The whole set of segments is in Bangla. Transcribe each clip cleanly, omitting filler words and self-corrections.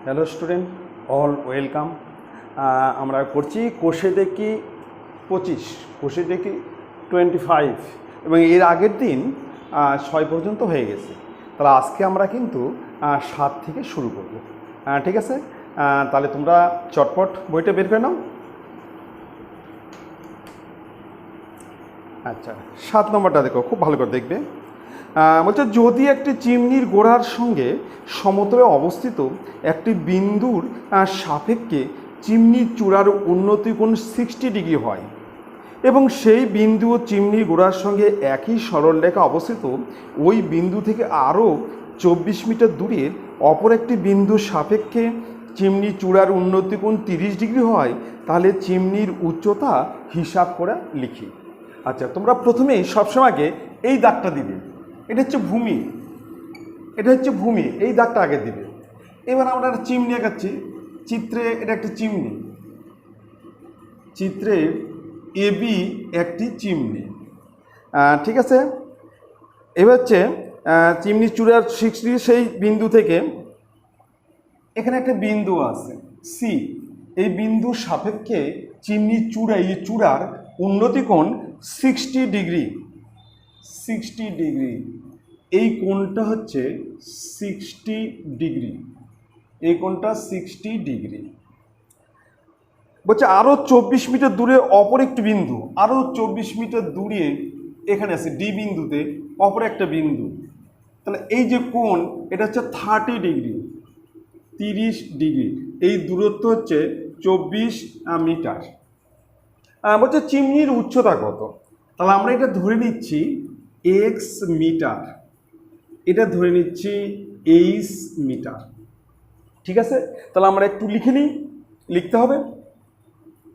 Hello student, all welcome. আমরা করছি কোষে দেখি 25, কোষে দেখি 25 এবং এর আগের দিন 6 পর্যন্ত হয়ে গেছে। তাহলে আজকে আমরা কিন্তু 7 থেকে শুরু করব। ঠিক আছে, তাহলে তোমরা চটপট বইটা বের করে নাও। আচ্ছা, 7 নম্বরটা দেখো, খুব ভালো করে দেখবে। বলছে যদি একটি চিমনির গোড়ার সঙ্গে সমতলে অবস্থিত একটি বিন্দুর সাপেক্ষে চিমনির চূড়ার উন্নতি কোণ 60 ডিগ্রি হয় এবং সেই বিন্দু ও চিমনির গোড়ার সঙ্গে একই সরলরেখা অবস্থিত, ওই বিন্দু থেকে আরও 24 মিটার দূরের অপর একটি বিন্দুর সাপেক্ষে চিমনির চূড়ার উন্নতি কোণ 30 ডিগ্রি হয়, তাহলে চিমনির উচ্চতা হিসাব করে লিখি। আচ্ছা, তোমরা প্রথমেই সবসময়কে এই দাগটা দিবে, এটা হচ্ছে ভূমি, এটা হচ্ছে ভূমি, এই দাগটা আগে দিবে। এবার আমরা একটা চিমনি আঁকাচ্ছি চিত্রে, এটা একটা চিমনি, চিত্রে এবি একটি চিমনি। ঠিক আছে, এবার হচ্ছে চিমনি চূড়ার 60 সেই বিন্দু থেকে এখানে একটা বিন্দু আছে সি, এই বিন্দুর সাপেক্ষে চিমনির চূড়া, এই চূড়ার উন্নতি কোণ 60 ডিগ্রি, 60 ডিগ্রি, এই কোণটা হচ্ছে 60 ডিগ্রি, এই কোণটা 60 ডিগ্রি। বলছে আরও 24 মিটার দূরে অপর একটি বিন্দু, আরও 24 মিটার দূরে এখানে আছে ডি বিন্দুতে অপর একটা বিন্দু, তাহলে এই যে কোণ এটা হচ্ছে 30 ডিগ্রি, 30 ডিগ্রি, এই দূরত্ব হচ্ছে 24 মিটার। বলছে চিমনির উচ্চতা কত, তাহলে আমরা এটা ধরে নিচ্ছি এক্স মিটার, এটা ধরে নিচ্ছি 8 মিটার। ঠিক আছে, তাহলে আমরা একটু লিখে নিই, লিখতে হবে।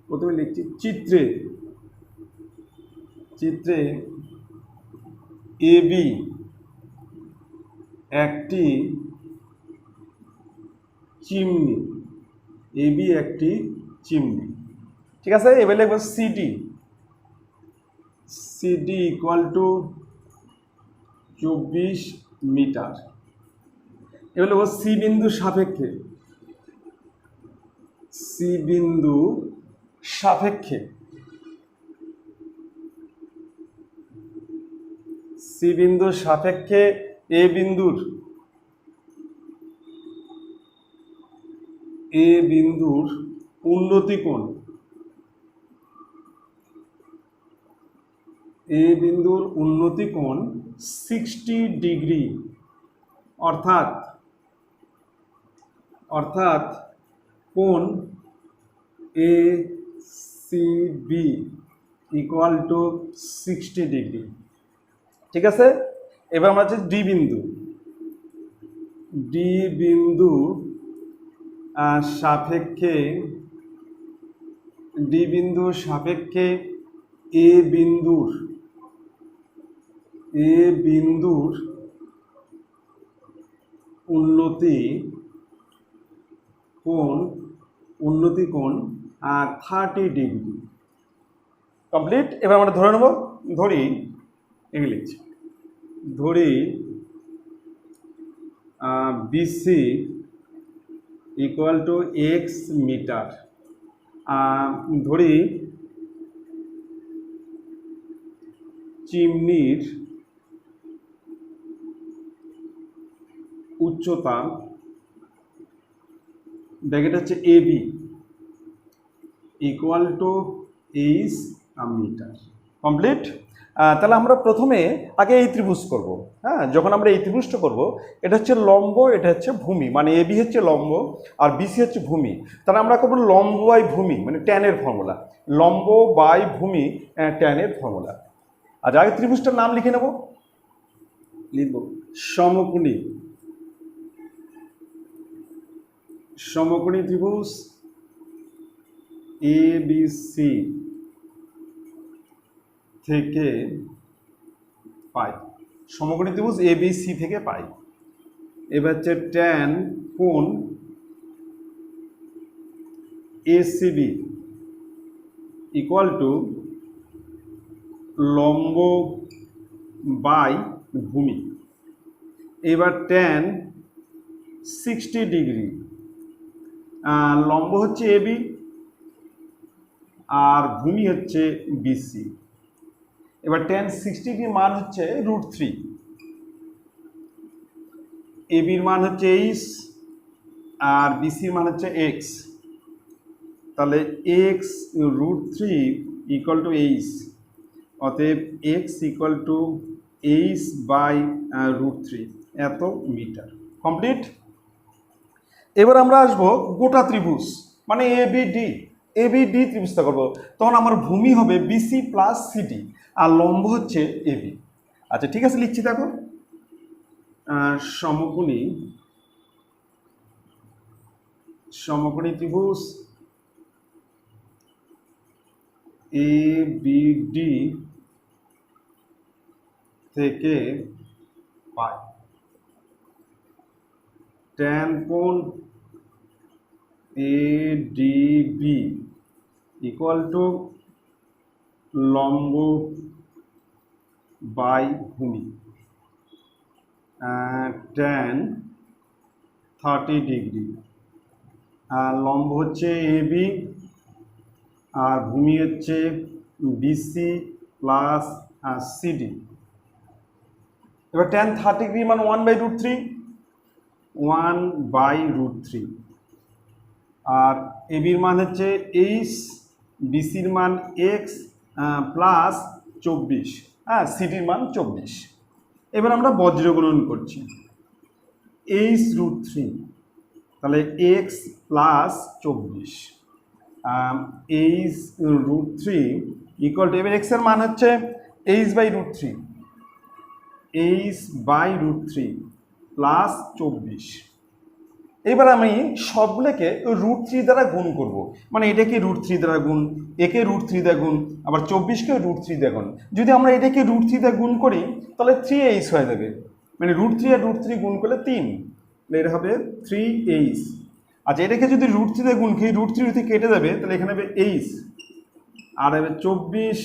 প্রথমে লিখছি চিত্রে, চিত্রে এবি একটি চিমনি, এবি একটি চিমনি। ঠিক আছে, এবার লিখব CD, CD equal to 24 metre. এবার লিখব সি বিন্দু সাপেক্ষে, সি বিন্দু সাপেক্ষে, সি বিন্দুর সাপেক্ষে এ বিন্দুর, এ বিন্দুর উন্নতি কোণ, এ বিন্দুর উন্নতি কোণ 60 ডিগ্রি, অর্থাৎ অর্থাৎ কোণ A C B equal to 60 degree. ঠিক আছে, এবার আমরা হচ্ছে ডি বিন্দু, ডি বিন্দু সাপেক্ষে, ডি বিন্দুর সাপেক্ষে এ বিন্দুর, এ বিন্দুর উন্নতি কোণ, উন্নতি কোণ 30 ডিগ্রি। কমপ্লিট। এবার আমরা ধরে নেব, ধরি এগুলি লিখছি, ধরি BC equal to x metre. ধরি চিমনির উচ্চতা, ব্র্যাকেট হচ্ছে AB equal to 8 metre. Complete. তাহলে আমরা প্রথমে আগে এই ত্রিভুজ করব। হ্যাঁ, যখন আমরা এই ত্রিভুজটা করব, এটা হচ্ছে লম্ব, এটা হচ্ছে ভূমি, মানে এবি হচ্ছে লম্ব আর বিসি হচ্ছে ভূমি। তাহলে আমরা করবো লম্ব বাই ভূমি, মানে ট্যানের ফর্মুলা, লম্ব বাই ভূমি ট্যানের ফর্মুলা। আজ আগে ত্রিভুজটার নাম লিখে নেব, লিখব সমকোণী, সমকোণী ত্রিভুজ এ বি সি থেকে পাই, সমকোণী ত্রিভুজ এ বি সি থেকে পাই। এবার হচ্ছে ট্যান কোণ এসিবি ইকুয়াল টু লম্ব বাই ভূমি। এবার ট্যান 60 ডিগ্রি লম্ব হচ্ছে এবি আর ভূমি হচ্ছে বিসি। এবার tan 60 ডিগ্রির মান হচ্ছে √3, এবির মান হচ্ছে এইচ আর বিসির মান হচ্ছে এক্স। তাহলে এক্স √3 ইকুয়াল টু এইচ, অতএব x equal to H by √3, এত মিটার। কমপ্লিট। এবার আমরা আসবো গোটা ত্রিভুজ, মানে এবিডি ত্রিভুজটা করবো। তখন আমার ভূমি হবে বিসি প্লাস সিডি আর লম্ব হচ্ছে এবি। আচ্ছা ঠিক আছে, লিখছি দেখো। সমকোণী ত্রিভুজ এবিডি থেকে পাই ট্যান কোণ এডিবি ইকুয়াল টু লম্ব বাই ভূমি ট্যান 30 ডিগ্রি, আর লম্ব হচ্ছে এবি আর ভূমি হচ্ছে বিসি প্লাস সিডি। এবার ট্যান 30 ডিগ্রি মান 1/√3, 1/√3, আর এবির মান হচ্ছে এইচ, বিসির মান এক্স প্লাস 24, হ্যাঁ সিডির মান 24। এবার আমরা বজ্র গুণন করছি, এইচ √3, তাহলে x plus 24, H √3 equal two, এবার এক্সের মান হচ্ছে h/√3, h/√3 প্লাস 24। এবার আমি সবগুলোকে √3 দ্বারা গুণ করব, মানে এটাকে √3 দ্বারা গুণ, একে √3 দ্বারা গুণ, আবার 24কে √3 দ্বারা গুণ। যদি আমরা এটাকে √3 দ্বারা গুণ করি তাহলে 3h হয়ে যাবে, মানে √3 আর √3 গুণ করলে 3, এটা হবে 3h। আচ্ছা এটাকে যদি √3 দিয়ে গুণ করি, √3 কেটে যাবে, তাহলে এখানে হবে h আর হবে 24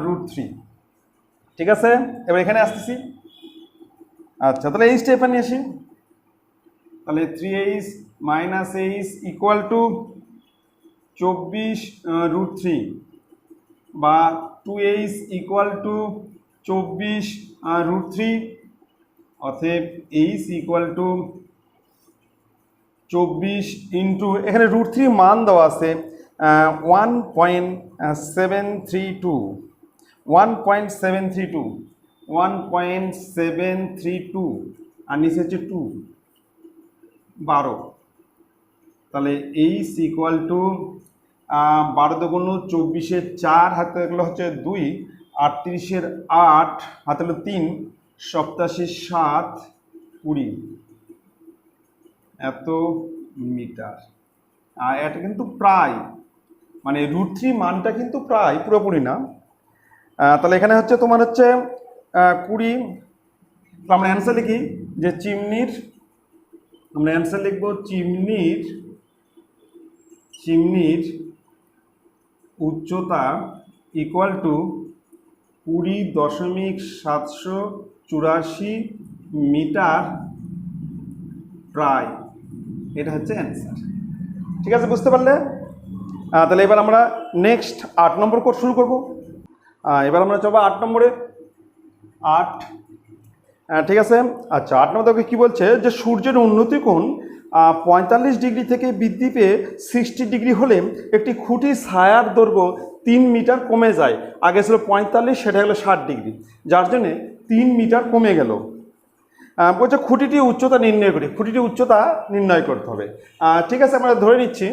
√3। ঠিক আছে, এবার এখানে আসতেছি। আচ্ছা তাহলে এই স্টেপে নিয়ে আসি, তাহলে 3h minus h equal to 24 √3 বা 2h ইকুয়াল টু 24 √3, অতএব h ইকুয়াল টু 24 ইন্টু, এখানে √3 মান দেওয়া আছে 1.732 আর নিচে হচ্ছে 2, 12। তাহলে এইচ ইকুয়াল টু 12 × 24 4, হাতে এগুলো হচ্ছে 2, 38 8, হাতে হলো 3, 87 7 20, এত মিটার। আর এটা কিন্তু প্রায়, মানে √3 মানটা কিন্তু প্রায়, পুরোপুরি না। তাহলে এখানে হচ্ছে তোমার হচ্ছে 20। আমরা অ্যান্সার লিখি যে চিমনির, আমরা অ্যান্সার লিখব চিমনির উচ্চতা ইকুয়াল টু 20.784 মিটার প্রায়, এটা হচ্ছে অ্যান্সার। ঠিক আছে, বুঝতে পারলে? তাহলে এবার আমরা নেক্সট 8 নম্বর কোর্স শুরু করব। এবার আমরা যাবো 8 নম্বরে। 8, ঠিক আছে। আচ্ছা 8 নম্বর কী বলছে, যে সূর্যের উন্নতি কোণ 45 ডিগ্রি থেকে বৃদ্ধি পেয়ে 60 ডিগ্রি হলে একটি খুঁটি ছায়ার দৈর্ঘ্য 3 মিটার কমে যায়। আগে ছিল 45, সেটা হলো 60 ডিগ্রি, যার জন্যে 3 মিটার কমে গেল। বলছে খুঁটিটির উচ্চতা নির্ণয় করি, খুঁটিটির উচ্চতা নির্ণয় করতে হবে। ঠিক আছে, আমরা ধরে নিচ্ছি,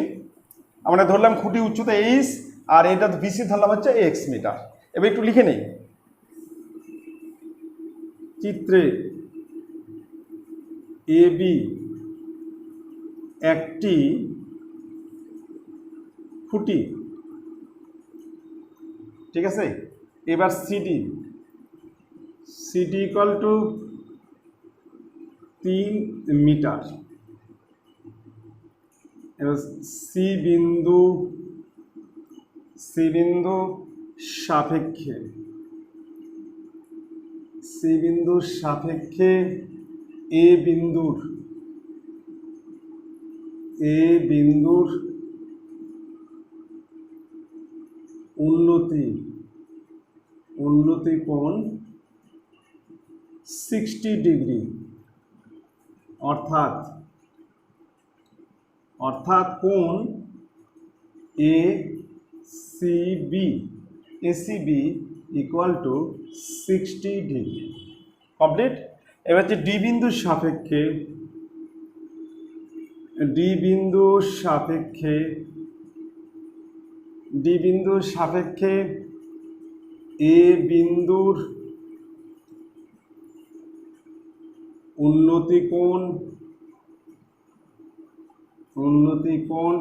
আমরা ধরলাম খুঁটির উচ্চতা এইচ আর এটা বিসি ধরলাম হচ্ছে এক্স মিটার। এবার একটু লিখে নেই, চিত্রে এবি একটি খুঁটি, ঠিক আছে। এবার সিডি ইকুয়াল টু 3 মিটার। এবার সি বিন্দু সাপেক্ষে এ বিন্দুর এ বিন্দুর উন্নতি কোণ 60 ডিগ্রি, অর্থাৎ কোণ ACB equal to 60 degree. Complete. এবার হচ্ছে ডি বিন্দুর সাপেক্ষে এ বিন্দুর উন্নতি কোণ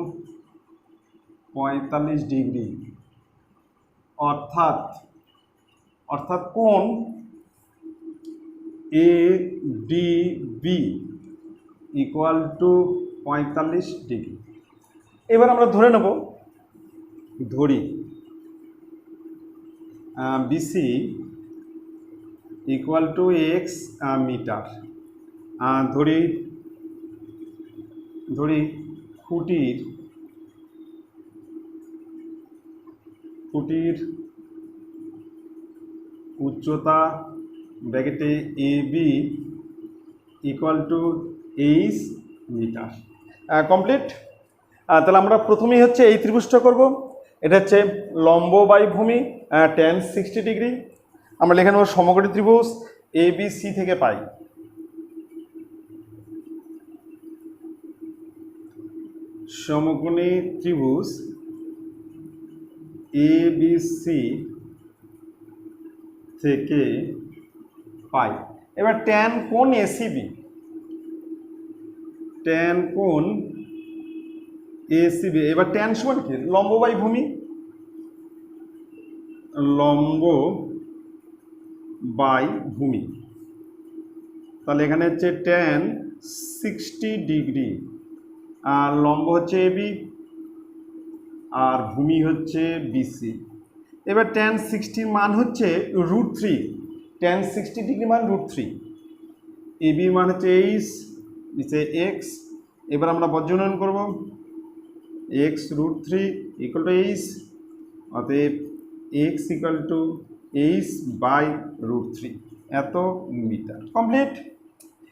45 ডিগ্রি, অর্থাৎ কোণ এডিবি ইকুয়াল টু 45 ডিগ্রি। এবার আমরা ধরি BC equal to x metre. ধরি খুঁটির উচ্চতা ব্র্যাকেটে AB equal to 8 metre. Complete. তাহলে আমরা প্রথমেই হচ্ছে এই ত্রিভুজটা করব। এটা হচ্ছে লম্ব বাই ভূমি tan 60 ডিগ্রি। আমরা লিখে নেব সমকোণী ত্রিভুজ এবিসি থেকে পাই। সমকোণী ত্রিভুজ এবিসি থেকে পাই। এবার ট্যান কোণ এসিবি, এবার ট্যান সমান কি? লম্ব বাই ভূমি, তাহলে এখানে হচ্ছে ট্যান 60 ডিগ্রি, আর লম্ব হচ্ছে এবি আর ভূমি হচ্ছে বিসি। এবার ট্যান 60 মান হচ্ছে √3, ট্যান 60 ডিগ্রি মান √3, এবি মান হচ্ছে এইচ, নিচে এক্স। এবার আমরা বজ্রনয়ন করব, এক্স √3 ইকুয়াল টু এইচ, অতএব x equal to H by √3, এত মিটার। কমপ্লিট।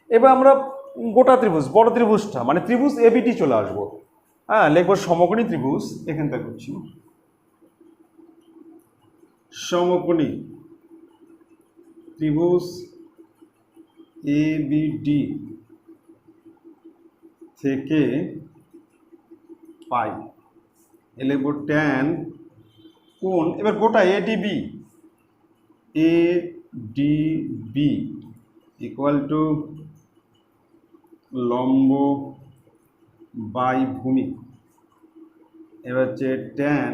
এবার আমরা গোটা ত্রিভুজ, বড় ত্রিভুজটা মানে ত্রিভুজ এবিটি চলে আসবো। হ্যাঁ, লিখবো সমকোণী ত্রিভুজ, এখান থেকে করছি সমকোণী ত্রিভুজ এবিডি থেকে পাই। লিখবো ট্যান কোণ, এবার গোটা এডিবি ইকুয়াল টু লম্ব বাই ভূমি। এবার হচ্ছে ট্যান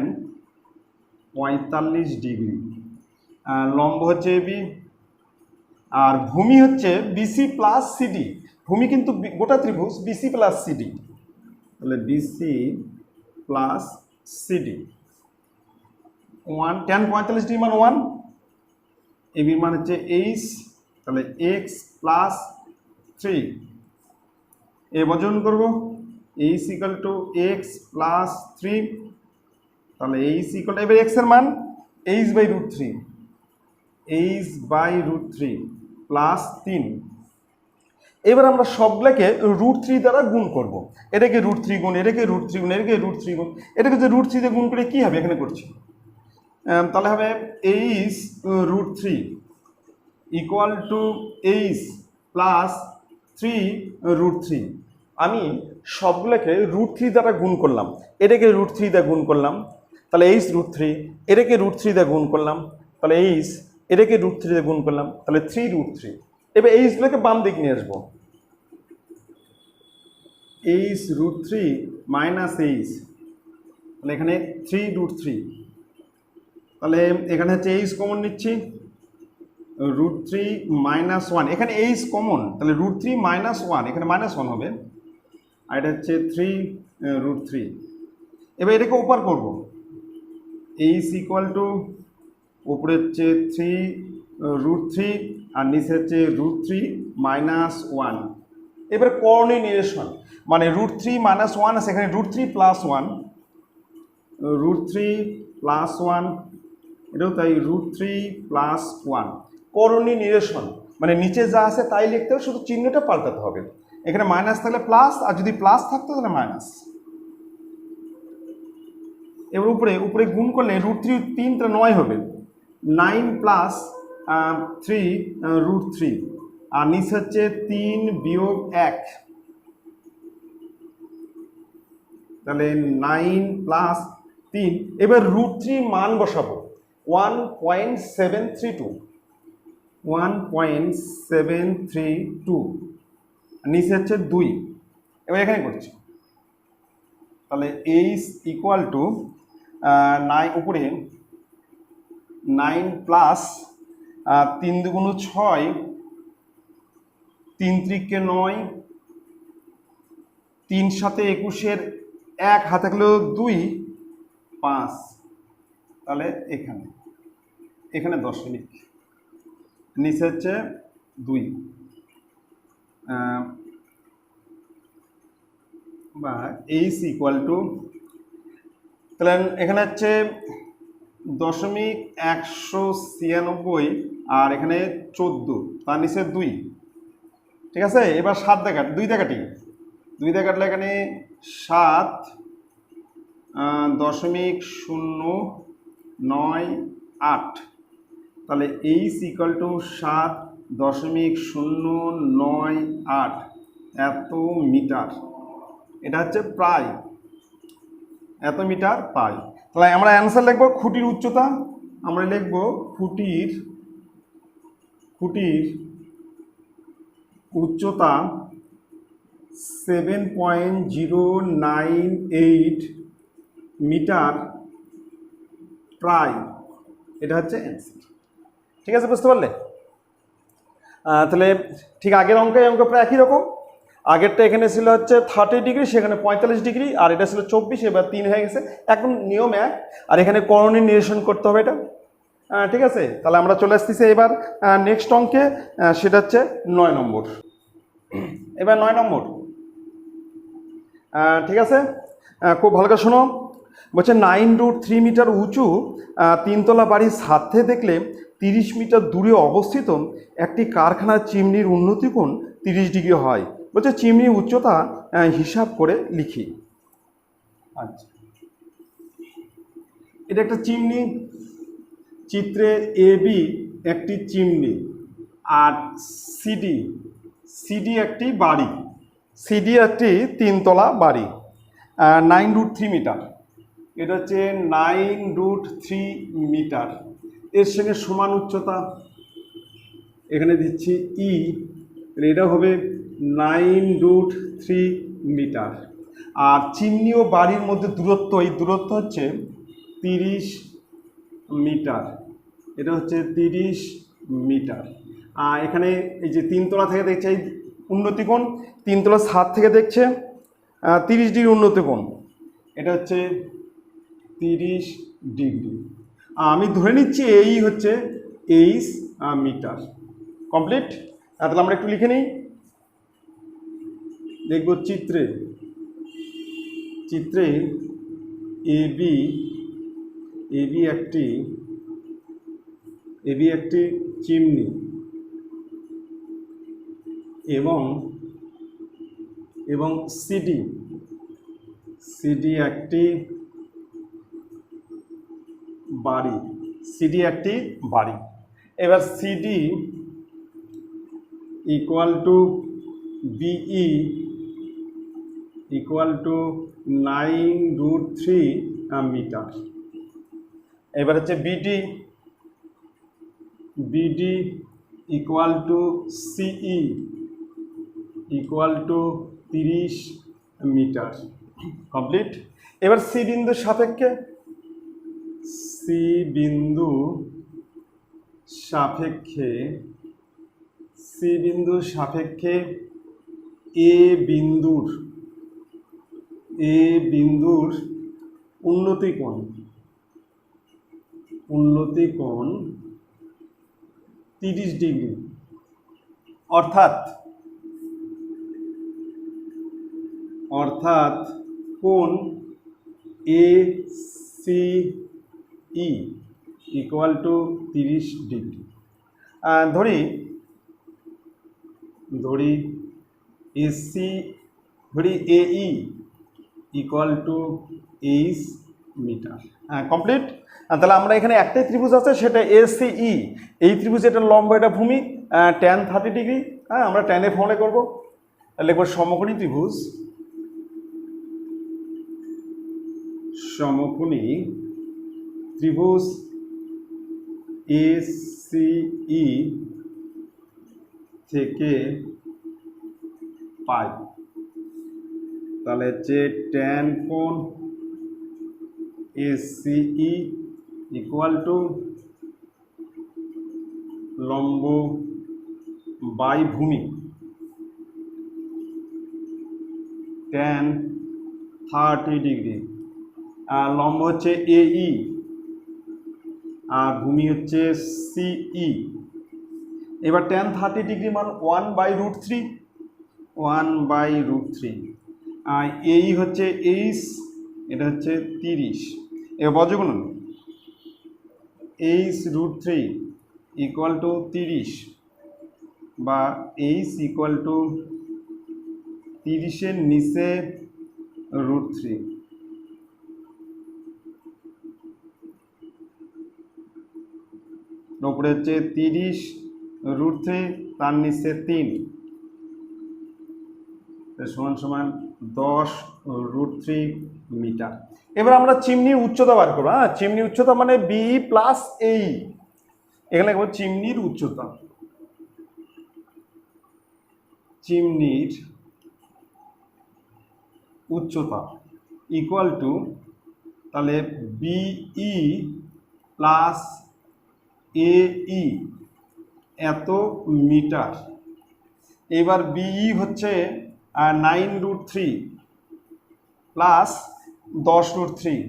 45 ডিগ্রি, লম্ব হচ্ছে এবি আর ভূমি হচ্ছে বিসি প্লাস সিডি। ভূমি কিন্তু গোটা ত্রিভুজ বিসি প্লাস সিডি, তাহলে BC plus CD 1, tan 45 degree মান 1, এবির মান হচ্ছে এইচ, তাহলে এক্স প্লাস 3। এ বর্জন করব, H equal to x plus 3, তাহলে এইচ ইকুয়াল টু, এবার এক্স এর মান এইচ বাই √3 প্লাস 3। এবার আমরা সবগুলোকে √3 দ্বারা গুণ করব। এটাকে √3 গুণ, এটাকে √3 গুণ, এটাকে √3 গুণ, এটাকে যে √3 দিয়ে গুণ করে কি হবে এখানে করছি, তাহলে হবে H √3 equal to H plus 3 √3। আমি সবগুলোকে √3 দ্বারা গুণ করলাম, এটাকে √3 দিয়ে গুণ করলাম, তাহলে এইচ √3, এটাকে √3 দিয়ে গুণ করলাম, তাহলে এইচ, এটাকে √3 দিয়ে গুণ করলাম, তাহলে 3 √3। এবার এইচগুলোকে বাম দিক নিয়ে আসবো, এইচ √3 মাইনাস এইচ, তাহলে এখানে 3 √3, তাহলে এখানে হচ্ছে এইচ কমন নিচ্ছি, √3 মাইনাস 1, এখানে এইচ কমন, তাহলে √3 মাইনাস 1, এখানে -1 হবে, আর এটা হচ্ছে 3 √3। এবার এটাকে উপর করব, এইচ ইকুয়াল টু উপরে হচ্ছে 3 √3 আর নিচে হচ্ছে √3 মাইনাস 1, এবার করণীয় নিরসন, মানে √3 - 1 আছে, এখানে √3 + 1, √3 + 1, এটাও তাই, √3 + 1। করণীয় নিরসন মানে নিচে যা আছে তাই লিখতে হবে, শুধু চিহ্নটা পাল্টাতে হবে। এখানে মাইনাস থাকলে প্লাস, আর যদি প্লাস থাকতো তাহলে মাইনাস। এবার উপরে উপরে গুণ করলে √3 3টা 9 হবে, 9 + 3 √3, আর নিচে হচ্ছে 3 - 1, তাহলে 9 + 3। এবার √3 মান বসাবো 1.732, 1.732, নিচে হচ্ছে 2। এবার এখানে করছি, তাহলে এইচ ইকুয়াল টু 9, উপরে 9 + 3 × 2 = 6, 3 × 3 = 9, 3 × 7 = 21, 1 হাতে গেলেও 2, 5, তাহলে এখানে এখানে দশমিক, নিচে হচ্ছে 2, বা এইচ ইকুয়াল টু, তাহলে এখানে হচ্ছে 0.196, আর এখানে 14, তার নিচে 2, ঠিক আছে। এবার 7 দিয়ে কাটি, 2 দিয়ে কাটি, 2 দিয়ে কাটলে এখানে 7.098, তাহলে এইচ ইকুয়াল টু 7.098 এত মিটার। এটা হচ্ছে প্রায়, এত মিটার পাই। তাহলে আমরা অ্যান্সার লিখব খুঁটির উচ্চতা, আমরা লিখব খুঁটির উচ্চতা 7.098 মিটার প্রায়, এটা হচ্ছে অ্যান্সার। ঠিক আছে, বুঝতে পারলে? তাহলে ঠিক আগের অঙ্কে অঙ্ক প্রায় একই রকম। আগেরটা এখানে ছিল হচ্ছে 30 ডিগ্রি, সেখানে 45 ডিগ্রি, আর এটা ছিল 24, এবার 3 হয়ে গেছে। এখন নিয়ম এক, আর এখানে করণীয় নিরসন করতে হবে এটা। ঠিক আছে, তাহলে আমরা চলে আসতেছি এবার নেক্সট অঙ্কে, সেটা হচ্ছে 9 নম্বর। এবার 9 নম্বর, ঠিক আছে, খুব ভালো করে শোনো। বলছে 9√3 মিটার উঁচু 3তলা বাড়ির ছাদ থেকে দেখলে 30 মিটার দূরে অবস্থিত একটি কারখানার চিমনির উন্নতি কোণ 30 ডিগ্রি হয়। বলছে চিমনির উচ্চতা হিসাব করে লিখি। আচ্ছা, এটা একটা চিমনি, চিত্রে AB একটি চিমনি, আর সিডি একটি বাড়ি, সিডি একটি 3তলা বাড়ি, 9√3 মিটার। এটা হচ্ছে 9√3 মিটার, এর সঙ্গে সমান উচ্চতা, এখানে দিচ্ছি ই, এটা হবে 9√3 মিটার। আর চিমনি ও বাড়ির মধ্যে দূরত্ব, এই দূরত্ব হচ্ছে 30 মিটার, এটা হচ্ছে 30 মিটার। এখানে এই যে 3তলা থেকে দেখছে এই উন্নতি কোণ, 3তলা ছাদ থেকে দেখছে 30 ডিগ্রি উন্নতি কোণ, এটা হচ্ছে 30 ডিগ্রি। আমি ধরে নিচ্ছি এই হচ্ছে এইচ মিটার। কমপ্লিট। তাহলে আমরা একটু লিখে নিই, দেখব চিত্রে এবি একটি চিমনি এবং সিডি একটি বাড়ি, এবার CD equal to BE equal to 9√3 metre. এবার হচ্ছে BD equal to CE equal to 30 metre. Complete. এবার সি বিন্দুর সাপেক্ষে এ বিন্দুর উন্নতি কোণ 30 ডিগ্রি, অর্থাৎ অর্থাৎ কোণ A C E equal to 30 degree. ধরি এসি ধরি AE equal to 8 metre. Complete. তাহলে আমরা এখানে একটাই ত্রিভুজ আছে, সেটা এসিই। এই ত্রিভুজ, এটা লম্ব, এটা ভূমি, tan 30 ডিগ্রি। আমরা ট্যানের ফর্মে করবো, লিখব সমকোণী ত্রিভুজ, সমকোণী ত্রিভুজ এসিই থেকে পাই। তাহলে হচ্ছে ট্যান কোণ এসিই ইকুয়াল টু লম্ব বাই ভূমি ট্যান 30 ডিগ্রি। লম্ব হচ্ছে এই আর ভূমি হচ্ছে সিই। এবার ট্যান 30 ডিগ্রি মান 1/√3, 1/√3। এই হচ্ছে 8, এটা হচ্ছে 30। এবার বজ্রগুণন, 8√3 ইকুয়াল টু 30, বা 8 ইকুয়াল টু 30-এর নিচে √3। উপরে হচ্ছে 30√3, তার নিচে 3 সমান সমান 10√3 মিটার। এবার আমরা চিমনির উচ্চতা বার করবো। চিমনির উচ্চতা মানে বি প্লাস এই, এখানে লিখব চিমনির উচ্চতা। চিমনির উচ্চতা ইকুয়াল টু, তাহলে বিই প্লাস এই এত মিটার। এবার বিই হচ্ছে 9√3 প্লাস 10√3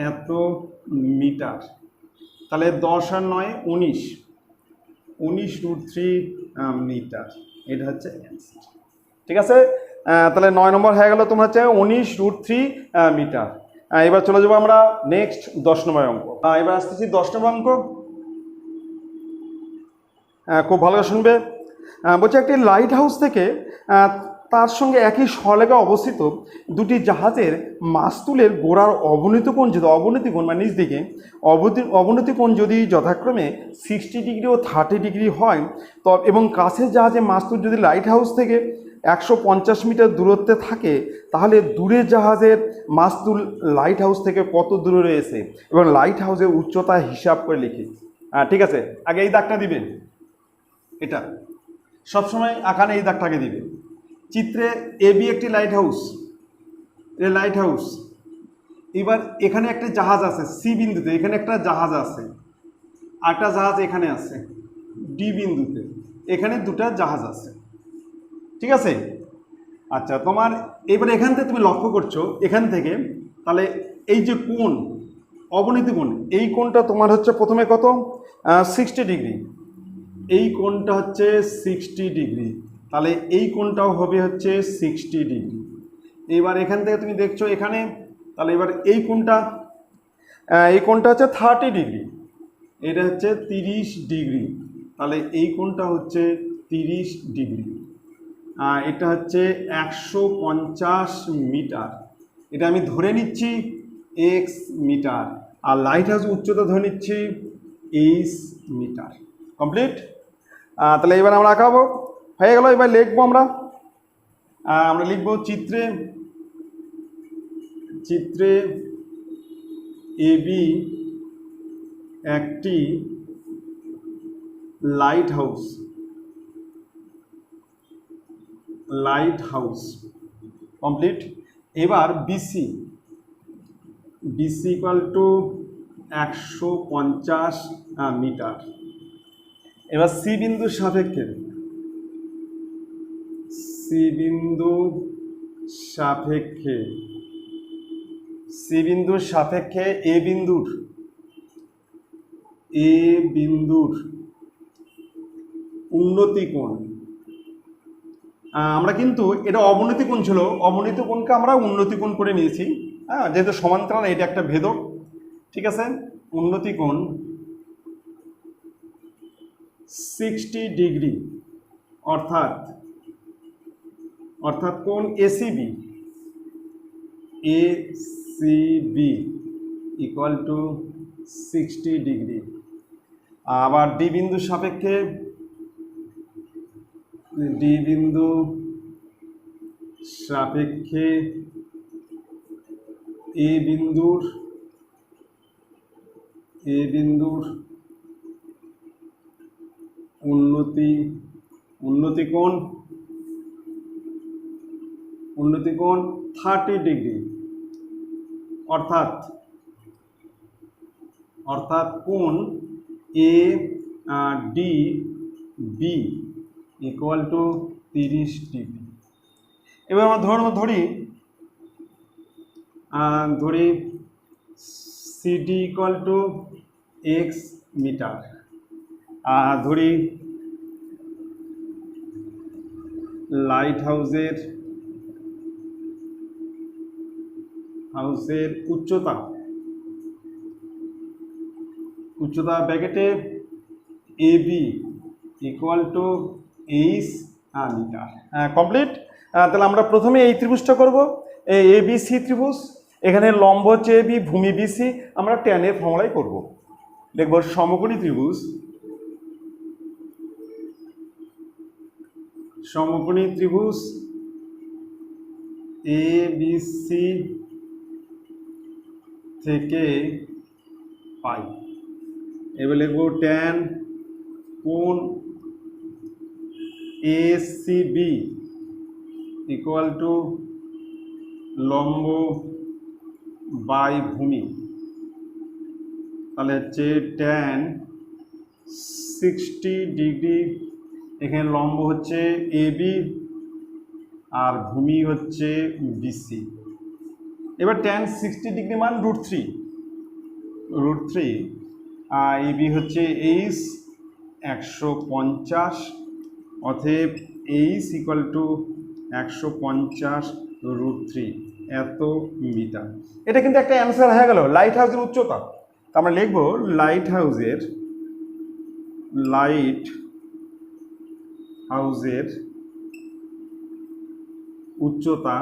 এত মিটার। তাহলে 10 আর 9 19, 19√3 মিটার। এটা হচ্ছে অ্যান্সার। ঠিক আছে, তাহলে 9 নম্বর হয়ে গেল তোমার হচ্ছে 19√3 মিটার। এবার চলে যাবো আমরা নেক্সট 10 নম্বর অঙ্ক। এবার আসতেছি 10 নম্বর অঙ্ক। খুব ভালো করে শুনবে। বলছে একটি লাইট হাউস থেকে তার সঙ্গে একই সলেগে অবস্থিত দুটি জাহাজের মাস্তুলের গোড়ার অবনতি কোণ মানে নিচ দিকে অবনতি কোণ যদি যথাক্রমে 60 ডিগ্রি ও 30 ডিগ্রি হয়, এবং কাছের জাহাজের মাস্তুল যদি লাইট হাউস থেকে 150 মিটার দূরত্বে থাকে, তাহলে দূরের জাহাজের মাস্তুল লাইট হাউস থেকে কত দূরে রয়েছে এবং লাইট হাউসের উচ্চতা হিসাব করে লিখি। ঠিক আছে, আগে এই দাগটা দিবে, এটা সবসময় আঁকানে এই দাগটাকে দিবে। চিত্রে এবি একটি লাইট হাউস, লাইট হাউস। এবার এখানে একটা জাহাজ আছে সি বিন্দুতে, এখানে একটা জাহাজ আছে, আরেকটা জাহাজ এখানে আছে ডি বিন্দুতে, এখানে দুটা জাহাজ আছে। ঠিক আছে, আচ্ছা তোমার এবার এখান থেকে তুমি লক্ষ্য করছো, এখান থেকে তাহলে এই যে কোণ অবনতি কোণ, এই কোণটা তোমার হচ্ছে প্রথমে কত 60 ডিগ্রি, এই কোণটা হচ্ছে 60 ডিগ্রি, তাহলে এই কোণটাও হবে হচ্ছে 60 ডিগ্রি। এবার এখান থেকে তুমি দেখছো এখানে, তাহলে এবার এই কোণটা হচ্ছে 30 ডিগ্রি, এটা হচ্ছে 30 ডিগ্রি, তাহলে এই কোণটা হচ্ছে 30 ডিগ্রি। এটা হচ্ছে 150 মিটার, এটা আমি ধরে নিচ্ছি এক্স মিটার, আর লাইট হাউস উচ্চতা ধরে নিচ্ছি 8 মিটার। কমপ্লিট। তাহলে এবার আমরা আঁকাবো, হয়ে গেল। এবার লিখবো আমরা লিখবো চিত্রে এবি একটি লাইট হাউস। কমপ্লিট। এবার বিসি ইকুয়াল টু 150 মিটার। এবার সি বিন্দুর সাপেক্ষে এ বিন্দুর উন্নতি কোণ আমরা কিন্তু এটা অবনতি কোণ ছিল, অবনতি কোণকে আমরা উন্নতি কোণ করে নিয়েছি। হ্যাঁ, যেহেতু সমান্তরাল এটা একটা ভেদক, ঠিক আছে। উন্নতি কোণ 60 ডিগ্রি, অর্থাৎ কোণ এসিবি ইকুয়াল টু 60 ডিগ্রি। আবার ডি বিন্দুর সাপেক্ষে এ বিন্দুর উন্নতি কোণ 30 ডিগ্রি, অর্থাৎ কোণ A D B equal to 30 degree. এবার আমরা ধরি CD equal to x metre. ধরি লাইট হাউসের উচ্চতা ব্র্যাকেটে AB equal to 8 metre. Complete. তাহলে আমরা প্রথমে এই ত্রিভুজটা করব, এই এবিসি ত্রিভুজ। এখানে লম্ব হচ্ছে এবি, ভূমি বিসি। আমরা ট্যানের ফর্মুলাই করব। দেখব সমকোণী ত্রিভুজ এবিসি থেকে পাই। এবার লিখব ট্যান কোণ এসিবি ইকুয়াল টু লম্ব বাই ভূমি। তাহলে হচ্ছে ট্যান 60 ডিগ্রি, এখানে লম্ব হচ্ছে এবি আর ভূমি হচ্ছে বিসি। এবার ট্যান 60 ডিগ্রি মান √3, এবি হচ্ছে 150, অতএব ইকুয়াল টু 150 √3 এত মিটার। এটা কিন্তু একটা অ্যান্সার হয়ে গেল লাইট হাউসের উচ্চতা। তা আমরা লিখব লাইট হাউসের উচ্চতা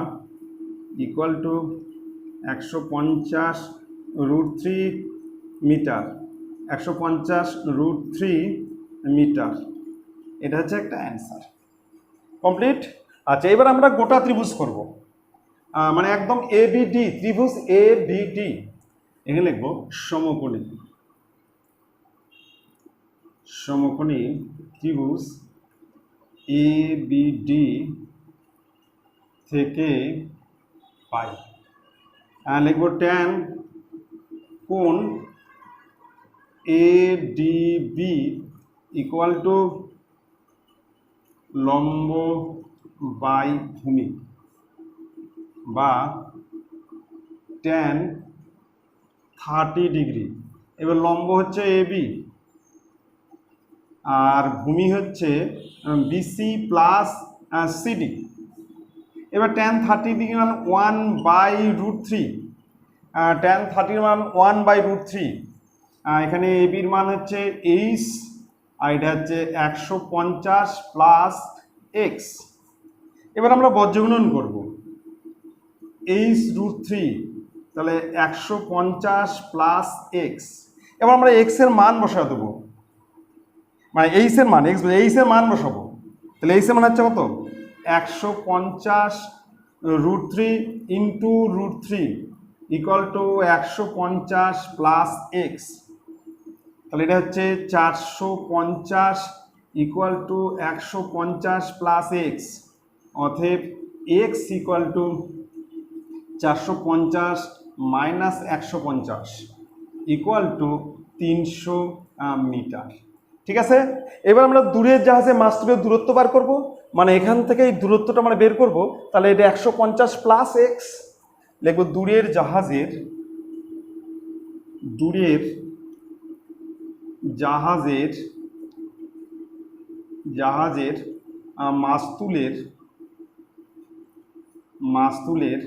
ইকুয়াল টু 150 √3 মিটার, 150 √3 মিটার। এটা হচ্ছে একটা অ্যান্সার। কমপ্লিট। আচ্ছা, এবার আমরা গোটা ত্রিভুজ করব, মানে একদম এবিডি ত্রিভুজ এবিডি। এখানে লিখব সমকোণী ত্রিভুজ এবিডি থেকে পাই। লিখব ট্যান কোণ এডিবি ইকুয়াল টু লম্ব বাই ভূমি, বা ট্যান 30 ডিগ্রি। এবার লম্ব হচ্ছে এবি আর ভূমি হচ্ছে বিসি প্লাস সিডি। এবার ট্যান 30 ডিগ্রি মান 1/√3, ট্যান 30 মান 1/√3। এখানে এবির মান হচ্ছে 8 আর এটা হচ্ছে 150 প্লাস এক্স। এবার আমরা বজ্রগুণন করব 8√3, তাহলে 150 প্লাস এক্স। এবার আমরা এক্স এর মান বসা দেবো, মানে এইচ এর মান বসাবো। তাহলে এইচ এর মান হচ্ছে কত? 150 √3 into √3 equal to 150 plus x. তাহলে এটা হচ্ছে 450 ইকুয়াল টু 150 প্লাস এক্স। অতএব x equal to 450 minus 150 equal to 300 metre. ঠিক আছে। এবার আমরা দূরের জাহাজে মাস্তুলের দূরত্ব বার করব, মানে এখান থেকে এই দূরত্বটা আমরা বের করব। তাহলে এটা 150 প্লাস এক্স লিখব। দূরের জাহাজের মাস্তুলের মাস্তুলের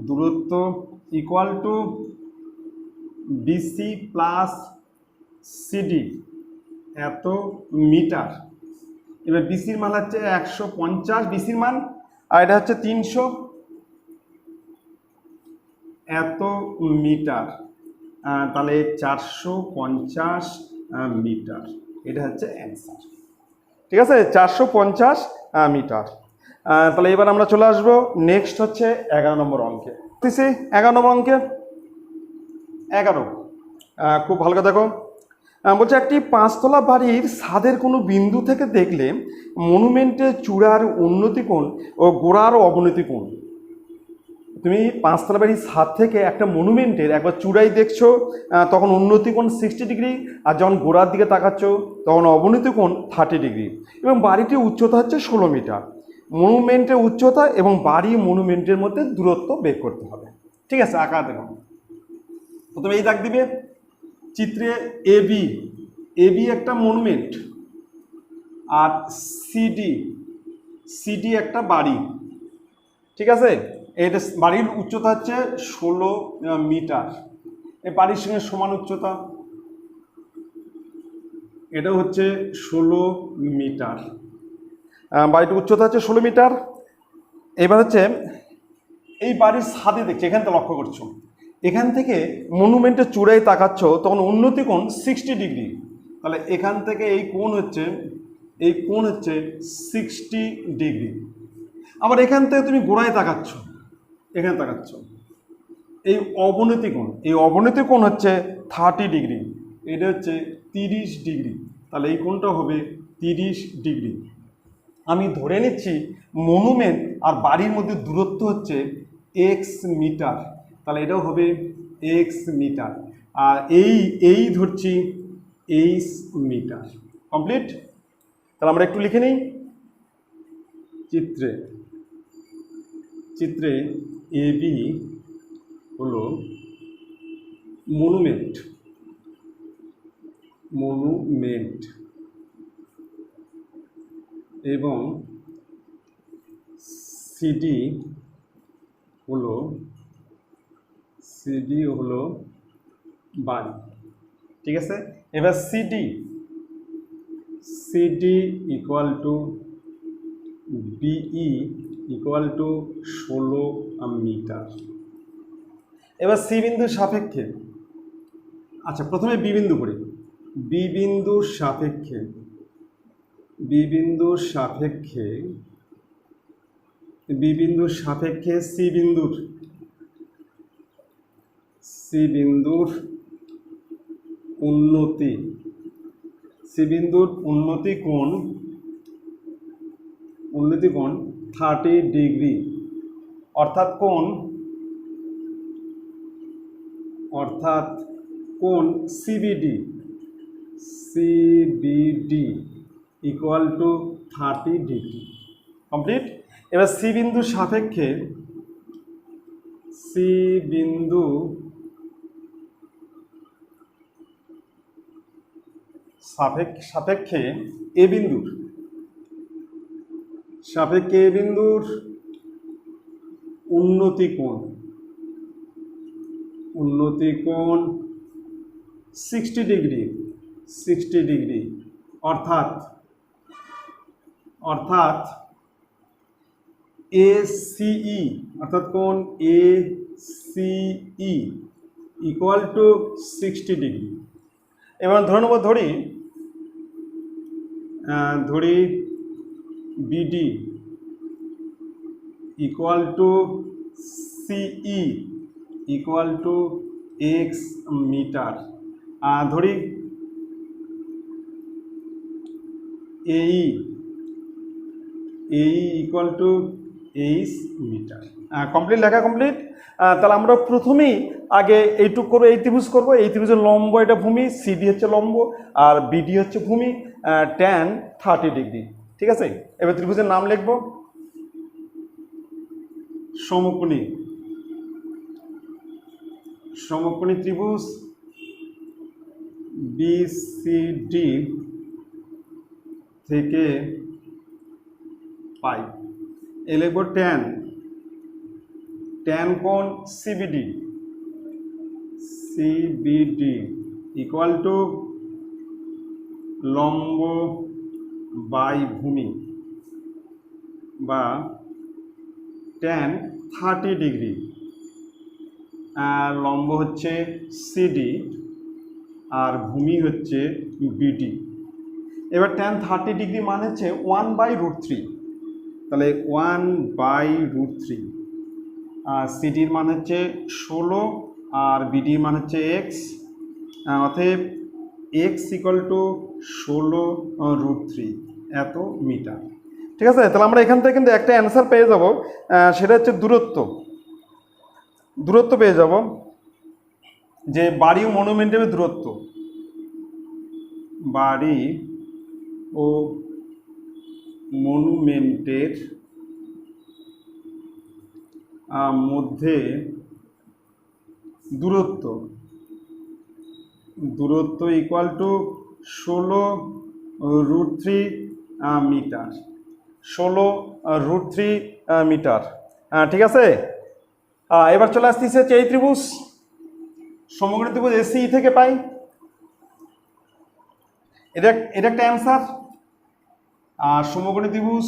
দূরত্ব equal to BC plus CD এত মিটার। এবার বিসির মান হচ্ছে 150, বিসির মান, আর এটা হচ্ছে 300 এত মিটার, তাহলে 450 মিটার। এটা হচ্ছে অ্যান্সার। ঠিক আছে, 450 মিটার। তাহলে এবার আমরা চলে আসবো নেক্সট হচ্ছে 11 নম্বর অঙ্কে। 11 নম্বর অঙ্কে 11 খুব ভালো করে দেখো। বলছে একটি 5তলা বাড়ির ছাদের কোনো বিন্দু থেকে দেখলে মনুমেন্টের চূড়ার উন্নতি কোণ ও গোড়ার অবনতি কোণ। তুমি 5তলা বাড়ির ছাদ থেকে একটা মনুমেন্টের একবার চূড়াই দেখছো, তখন উন্নতি কোণ 60 ডিগ্রি, আর যখন গোড়ার দিকে তাকাচ্ছ তখন অবনতি কোণ 30 ডিগ্রি, এবং বাড়িটির উচ্চতা হচ্ছে 16 মিটার। মনুমেন্টের উচ্চতা এবং বাড়ি মনুমেন্টের মধ্যে দূরত্ব বের করতে হবে। ঠিক আছে, আঁকা দেখো। প্রথমে এই দাগ দিবে চিত্রে এবি একটা মনুমেন্ট, আর সিডি একটা বাড়ি। ঠিক আছে, এটা বাড়ির উচ্চতা হচ্ছে 16 মিটার, এই বাড়ির সঙ্গে সমান উচ্চতা, এটা হচ্ছে 16 মিটার। বাড়িটির উচ্চতা হচ্ছে 16 মিটার। এবার হচ্ছে এই বাড়ির ছাদে দেখছি, এখান থেকে লক্ষ্য করছো, এখান থেকে মনুমেন্টের চূড়ায় তাকাচ্ছ, তখন উন্নতি কোণ 60 ডিগ্রি। তাহলে এখান থেকে এই কোণ হচ্ছে 60 ডিগ্রি। আবার এখান থেকে তুমি গোড়ায় তাকাচ্ছ, এখানে তাকাচ্ছ, এই অবনতি কোণ হচ্ছে 30 ডিগ্রি, এটা হচ্ছে 30 ডিগ্রি। তাহলে এই কোণটা হবে 30 ডিগ্রি। আমি ধরে নিচ্ছি মনুমেন্ট আর বাড়ির মধ্যে দূরত্ব হচ্ছে এক্স মিটার, তাহলে এটাও হবে এক্স মিটার, আর এই ধরছি এইচ মিটার। কমপ্লিট। তাহলে আমরা একটু লিখে নিই। চিত্রে এবি হলো মনুমেন্ট এবং সিডি হলো বাড়ি। ঠিক আছে, এবার CD equal to BE equal to 16 metre. এবার সি বিন্দুর সাপেক্ষে, আচ্ছা প্রথমে বি বিন্দু করি। বি বিন্দুর সাপেক্ষে সি বিন্দুর উন্নতি কোণ 30 ডিগ্রি, অর্থাৎ কোণ CBD equal to 30 degree. Complete. এবার সি বিন্দুর সাপেক্ষে এ বিন্দুর উন্নতি কোণ 60 ডিগ্রি, অর্থাৎ এসিই, অর্থাৎ কোণ এসিই ইকুয়াল টু 60 ডিগ্রি। এবার ধরি BD equal to CE equal to x metre. ধরি AE equal to H metre. Complete, লেখা কমপ্লিট। তাহলে আমরা প্রথমেই আগে এইটুক করবো, এই ত্রিভুজ করবো। এই ত্রিভুজের লম্ব এটা ভূমি, সিডি হচ্ছে লম্ব, আর বিডি হচ্ছে ভূমি, tan 30 ডিগ্রি। ঠিক আছে, এবার ত্রিভুজের নাম লিখব। সমকোণী ত্রিভুজ বিসিডি থেকে পাই। এ লিখব ট্যান, ট্যান কোণ সিবিডি, সিবিডি ইকুয়াল টু লম্ব বাই ভূমি বা ট্যান 30 ডিগ্রি, লম্ব হচ্ছে সিডি আর ভূমি হচ্ছে বিডি। এবার ট্যান 30 ডিগ্রি মান হচ্ছে 1/√3, তাহলে 1/√3, আর সিডির মান হচ্ছে 16 আর বিডির মান হচ্ছে এক্স, অতএব এক্স ইকুয়াল টু 16√3 এত মিটার। ঠিক আছে, তাহলে আমরা এখান থেকে কিন্তু একটা অ্যান্সার পেয়ে যাব, সেটা হচ্ছে দূরত্ব পেয়ে যাব, যে বাড়ি ও মনুমেন্টের দূরত্ব, বাড়ি ও মনুমেন্টের মধ্যে দূরত্ব ইকুয়াল টু 16√3 মিটার, 16√3 মিটার। ঠিক আছে, এবার চলে আসতেছে হচ্ছে এই ত্রিভুজ, সমগ্র ত্রিভুজ এসি থেকে পাই, এটা একটা অ্যান্সার। আর সমকোণী ত্রিভুজ,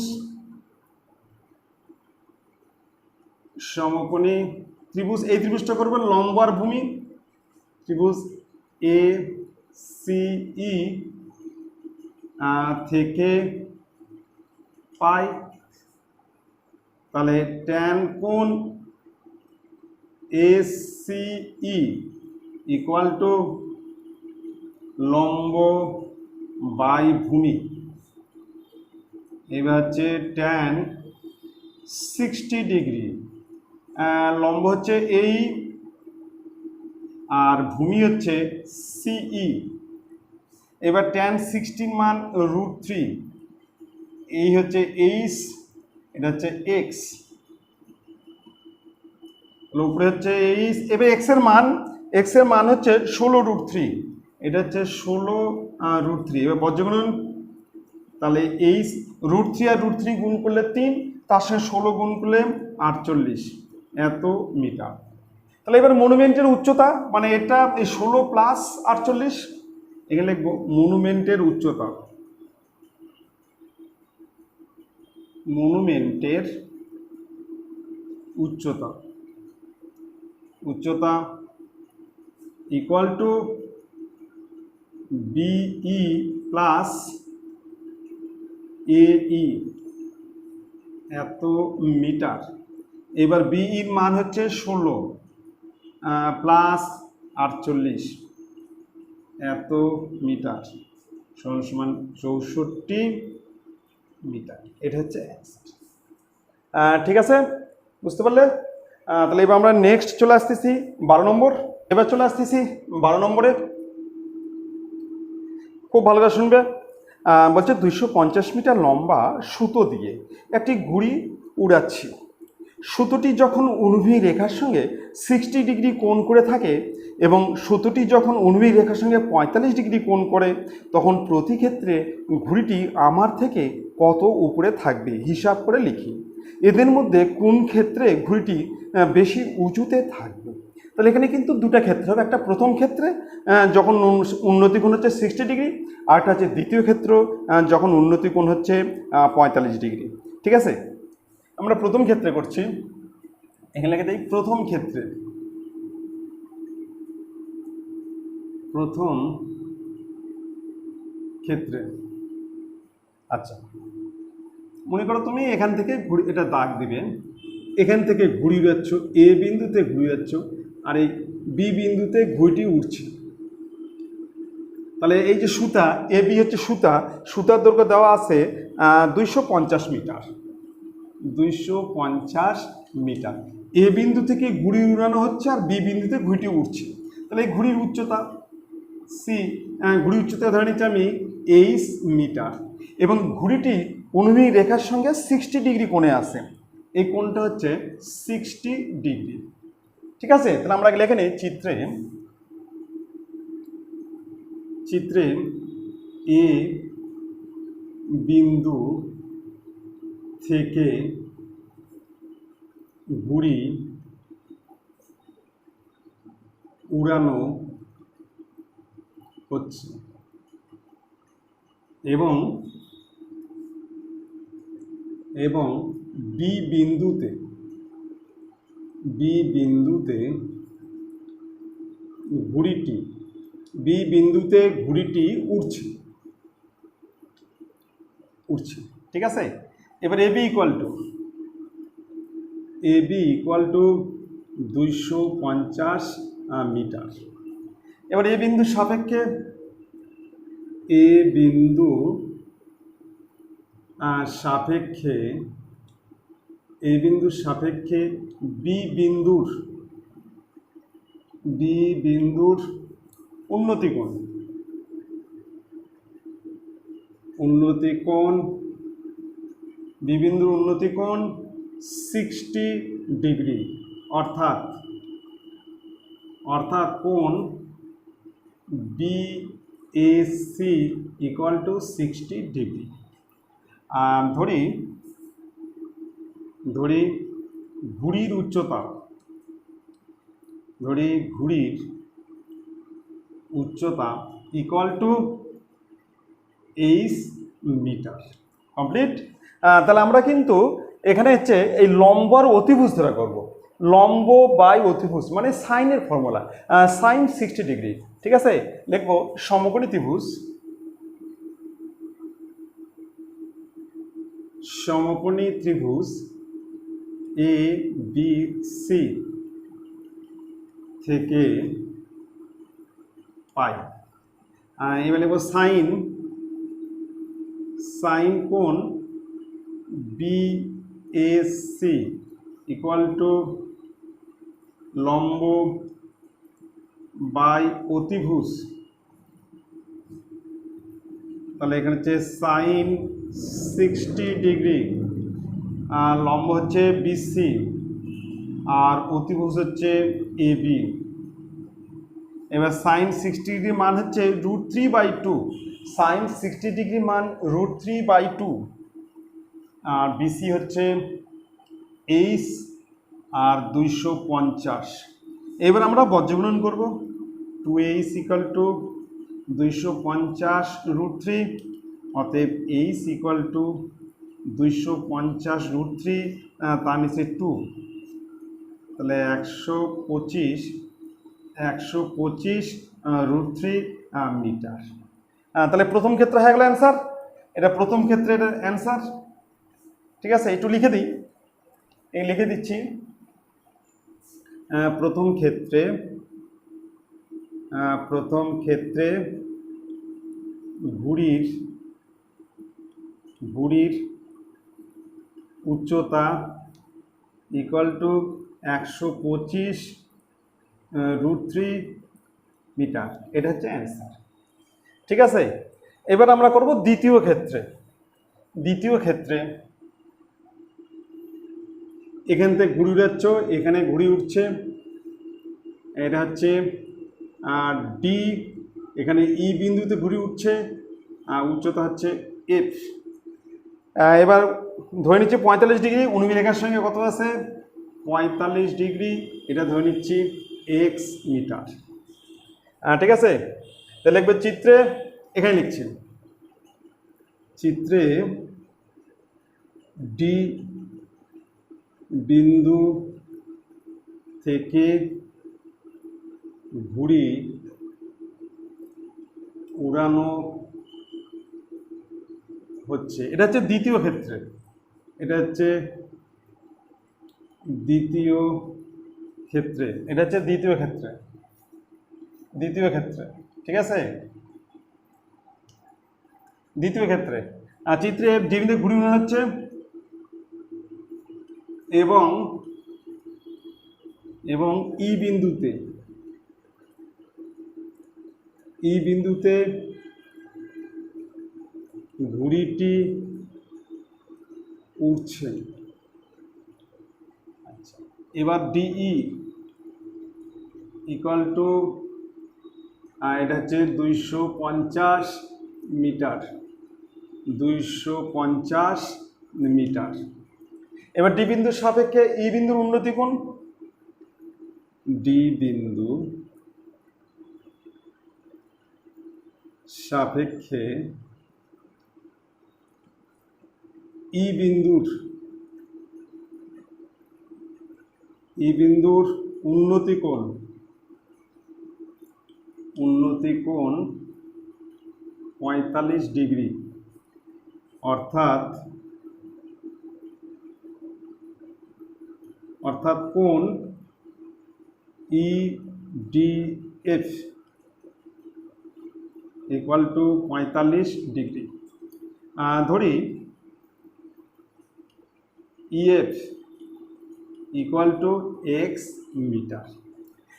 এই ত্রিভুজটা করবেন লম্ব আর ভূমি, ত্রিভুজ এ সিই থেকে পাই। তাহলে ট্যান কোণ এসিই ইকুয়াল টু লম্ব বাই ভূমি, এবার হচ্ছে ট্যান 60 ডিগ্রি, লম্ব হচ্ছে এই আর ভূমি হচ্ছে সিই। এবার ট্যান 16 মান √3, এই হচ্ছে এইচ, এটা হচ্ছে এক্স, উপরে হচ্ছে এইচ। এবার এক্স এর মান হচ্ছে 16√3, এটা হচ্ছে 16√3। এবার বজ্রগুণন, তাহলে এইচ √3 আর √3 গুণ করলে 3, তার সঙ্গে 16 গুণ করলে 48 এত মিটার। তাহলে এবার মনুমেন্টের উচ্চতা, মানে এটা 16 প্লাস 48, এখানে লিখবো মনুমেন্টের উচ্চতা, উচ্চতা ইকুয়াল টু বিই প্লাস এই এত মিটার। এবার বিইর মান হচ্ছে 16 প্লাস 48 এত মিটার, সমান 64 মিটার। এটা হচ্ছে অ্যান্সার। ঠিক আছে, বুঝতে পারলে? তাহলে এবার আমরা নেক্সট চলে আসতেছি 12 নম্বর। এবার চলে আসতেছি 12 নম্বরে, খুব ভালো করে শুনবে। বলছে 250 মিটার লম্বা সুতো দিয়ে একটি ঘুড়ি উড়াচ্ছি। সুতোটি যখন অনুভূমিক রেখার সঙ্গে 60 ডিগ্রি কোণ করে থাকে এবং সুতোটি যখন অনুভূমিক রেখার সঙ্গে 45 ডিগ্রি কোণ করে, তখন প্রতি ক্ষেত্রে ঘুড়িটি আমার থেকে কত উপরে থাকবে হিসাব করে লিখি। এদের মধ্যে কোন ক্ষেত্রে ঘুড়িটি বেশি উঁচুতে থাকবে? তাহলে এখানে কিন্তু দুটা ক্ষেত্র হবে, একটা প্রথম ক্ষেত্রে যখন উন্নতি কোণ হচ্ছে 60 ডিগ্রি, আর একটা হচ্ছে দ্বিতীয় ক্ষেত্র যখন উন্নতি কোণ হচ্ছে 45 ডিগ্রি। ঠিক আছে, আমরা প্রথম ক্ষেত্রে করছি, এখানে লিখে দিই প্রথম ক্ষেত্রে। আচ্ছা, মনে করো তুমি এখান থেকে ঘুড়ি, এটা দাগ দিবে, এখান থেকে ঘুড়ি যাচ্ছ, এ বিন্দুতে ঘুড়ি যাচ্ছ, আর এই বি বিন্দুতে ঘুড়িটি উঠছে। তাহলে এই যে সুতা এ বি হচ্ছে সুতার দৈর্ঘ্য দেওয়া আছে 250 মিটার, 250 মিটার। এ বিন্দু থেকে ঘুড়ি উড়ানো হচ্ছে আর বি বিন্দুতে ঘুড়িটি উঠছে। তাহলে এই ঘুড়ির উচ্চতা সি, ঘুড়ির উচ্চতা ধরে নিচ্ছি আমি 8 মিটার, এবং ঘুড়িটি অনুভূমিক রেখার সঙ্গে 60 ডিগ্রি কোণে আছে, এই কোণটা হচ্ছে 60 ডিগ্রি। ঠিক আছে, তাহলে আমরা লিখে নিই চিত্রে এ বিন্দু থেকে ঘুড়ি উড়ানো হচ্ছে এবং বি বিন্দুতে ঘুড়িটি উড়ছে, ঠিক আছে। এবার এবি ইকুয়াল টু 250 মিটার। এবার এ বিন্দুর সাপেক্ষে বি বিন্দুর উন্নতি কোণ 60 ডিগ্রি, অর্থাৎ কোণ বিএসি ইকুয়াল টু 60 ডিগ্রি। ধরি ঘুড়ির উচ্চতা ইকুয়াল টু 8 মিটার। কমপ্লিট। তাহলে আমরা কিন্তু এখানে হচ্ছে এই লম্ব আর অতিভুজ ধরা করব। লম্ব বাই অতিভুজ মানে সাইনের ফর্মুলা, সাইন 60 ডিগ্রি, ঠিক আছে। লিখবো সমকোণী ত্রিভুজ এ বি সি থেকে পাই। এবার লিখবো সাইন কোণ বিএসি ইকুয়াল টু লম্ব বাই অতিভুজ। তাহলে এখানে হচ্ছে সাইন 60 ডিগ্রি, লম্ব হচ্ছে বিসি আর অতিভুজ হচ্ছে এবি। এবার সাইন 60 ডিগ্রি মান হচ্ছে √3/2, সাইন 60 ডিগ্রি মান √3/2 আর বিসি হচ্ছে 8 আর 250। এবার আমরা বজ্রগুণন করব। 2h ইকুয়াল টু 250 √3, অতএব h ইকুয়াল টু 250 √3 তার নিচে 2, তাহলে 125 √3 মিটার। তাহলে প্রথম ক্ষেত্রে হয়ে গেল অ্যান্সার, এটা প্রথম ক্ষেত্রের অ্যান্সার, ঠিক আছে। একটু লিখে দিই, লিখে দিচ্ছি। প্রথম ক্ষেত্রে ঘুড়ির উচ্চতা ইকুয়াল টু 125 √3 মিটার, এটা হচ্ছে অ্যান্সার, ঠিক আছে। এবার আমরা করব দ্বিতীয় ক্ষেত্রে এখান থেকে ঘুড়ি উড়াচ্ছ, এখানে ঘুড়ি উঠছে, এটা হচ্ছে ডি, এখানে ই বিন্দুতে ঘুড়ি উঠছে, উচ্চতা হচ্ছে এফ। এবার ধরে নিচ্ছি 45 ডিগ্রি, অনুভূমিকার সঙ্গে কত আছে 45 ডিগ্রি, এটা ধরে নিচ্ছি এক্স মিটার, ঠিক আছে। তাহলে লিখবে চিত্রে, এখানে লিখছি চিত্রে ডি বিন্দু থেকে ঘুড়ি উড়ানো হচ্ছে, এটা হচ্ছে দ্বিতীয় ক্ষেত্রে, ঠিক আছে। দ্বিতীয় ক্ষেত্রে চিত্রে ডি বিন্দু ঘুড়ি উড়ানো হচ্ছে এবং ই বিন্দুতে ঘুড়িটি উঠছে। আচ্ছা, এবার ডিই ইকুয়াল টু এটা হচ্ছে 250 মিটার, 250 মিটার। এবার ডি বিন্দুর সাপেক্ষে ই বিন্দুর উন্নতি কোণ, ডি বিন্দু সাপেক্ষে ই বিন্দুর উন্নতি কোণ 45 ডিগ্রি, অর্থাৎ কোণ EDF ইকুয়াল টু 45 ডিগ্রি। ধরি EF equal to x metre.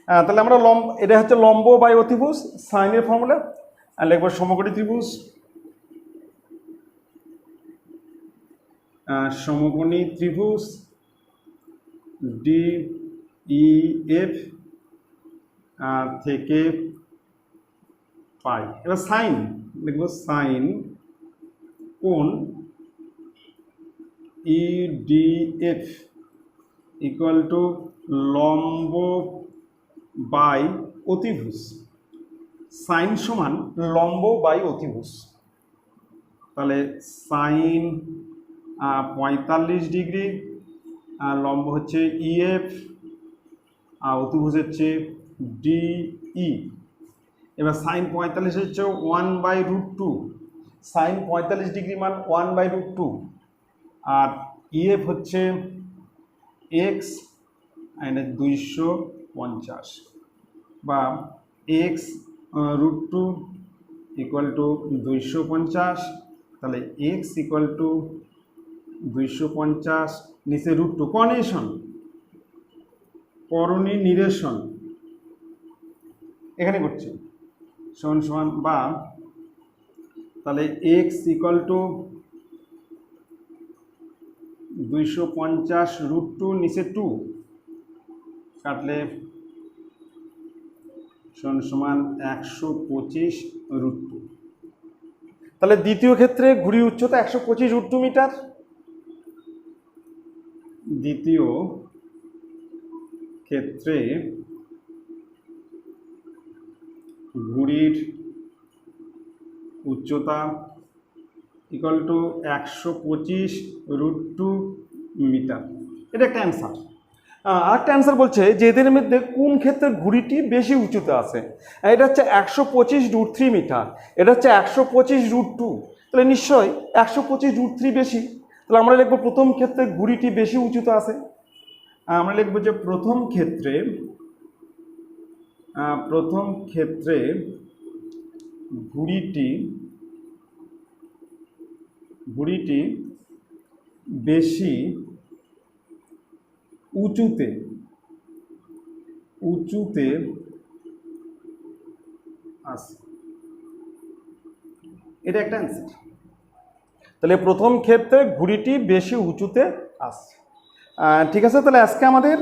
তাহলে আমরা এটা হচ্ছে লম্ব বাই অতিভুজ, সাইনের ফর্মুলা, আর লিখবো সমকোণী ত্রিভুজ, DEF থেকে পাই। এবার সাইন লিখবো, সাইন কোণ EDF ইকুয়াল টু লম্ব বাই অতিভুজ, সাইন সমান লম্ব বাই অতিভুজ। তাহলে সাইন 45 ডিগ্রি, আর লম্ব হচ্ছে EF, আর অতিভুজ হচ্ছে DE। এবার সাইন 45 হচ্ছে 1/√2, সাইন 45 ডিগ্রি মান 1/√2, আর EF হচ্ছে এক্স, এখানে 250, বা x√2 ইকুয়াল টু 250। তাহলে x ইকুয়াল টু 250, নিচে √2, করণী নিরেশন এখানে করছি, সমান সমান, বা তাহলে x ইকুয়াল টু 250 √2, নিচে 2 কাটলে সমান 125 √2। তাহলে দ্বিতীয় ক্ষেত্রে ঘুড়ির উচ্চতা 125 √2 মিটার। দ্বিতীয় ক্ষেত্রে ঘুড়ির উচ্চতা ইকুয়াল টু 125 √2 মিটার। এটা একটা অ্যান্সার। আরেকটা অ্যান্সার বলছে যে এদের মধ্যে কোন ক্ষেত্রে ঘুড়িটি বেশি উঁচুতে আছে। এটা হচ্ছে 125 √3 মিটার, এটা হচ্ছে 125 √2, তাহলে নিশ্চয়ই 125 √3 বেশি। তাহলে আমরা লিখবো প্রথম ক্ষেত্রে ঘুড়িটি বেশি উঁচুতে আছে। আমরা লিখবো যে প্রথম ক্ষেত্রে ঘুড়িটি বেশি উঁচুতে আছে। এটা একটা অ্যান্সার। তাহলে প্রথম ক্ষেত্রে ঘুড়িটি বেশি উঁচুতে আসছে। ঠিক আছে, তাহলে আজকে আমাদের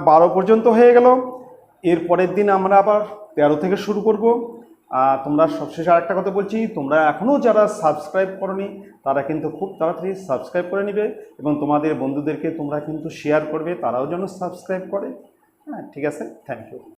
12 পর্যন্ত হয়ে গেল। এর পরের দিন আমরা আবার 13 থেকে শুরু করব। তোমরা সবশেষে আরেকটা কথা বলছি, তোমরা এখনও যারা সাবস্ক্রাইব করনি তারা কিন্তু খুব তাড়াতাড়ি সাবস্ক্রাইব করে নিবে, এবং তোমাদের বন্ধুদেরকে তোমরা কিন্তু শেয়ার করবে, তারাও যেন সাবস্ক্রাইব করে। হ্যাঁ, ঠিক আছে, থ্যাংক ইউ।